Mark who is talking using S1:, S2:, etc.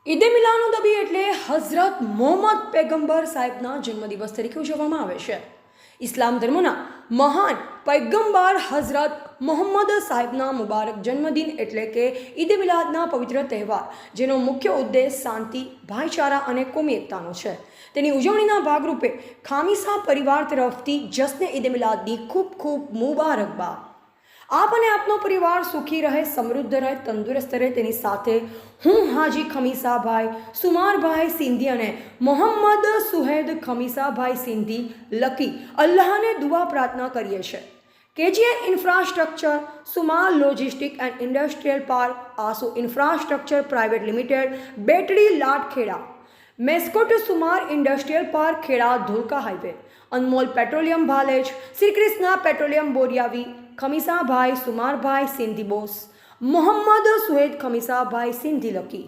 S1: ઈદે મિલાદુન્નબી એટલે હઝરત મોહમ્મદ પૈગંબર સાહેબના જન્મદિવસ તરીકે ઉજવવામાં આવે છે. ઇસ્લામ ધર્મના મહાન પૈગંબર હઝરત મોહમ્મદ સાહેબના મુબારક જન્મદિન એટલે કે ઈદે મિલાદના પવિત્ર તહેવાર, જેનો મુખ્ય ઉદ્દેશ શાંતિ, ભાઈચારા અને કોમી એકતાનો છે. તેની ઉજવણીના ભાગરૂપે ખામીસા પરિવાર તરફથી જશ્ને ઈદે મિલાદની ખૂબ ખૂબ મુબારકબાદ. આપ અને આપનો પરિવાર સુખી રહે, સમૃદ્ધ રહે, તંદુરસ્ત રહે, તેની સાથે હું હાજી ખમીસાભાઈ સુમારભાઈ સિંધી અને મોહમ્મદ સુહેદ ખમીસાભાઈ સિંધી લકી અલ્લાહને દુઆ પ્રાર્થના કરીએ છીએ. KGN infrastructure, Sumar logistic and industrial park, Asu infrastructure private limited, Betdi Latkheda, mascot Sumar industrial park Kheda Dholka highway, Anmol petroleum Bhalej, Shri Krishna petroleum Boriyavi, Khamisabhai Sumarbhai Sindhi boss, Mohammad Suhed Khamisabhai Sindhi lucky.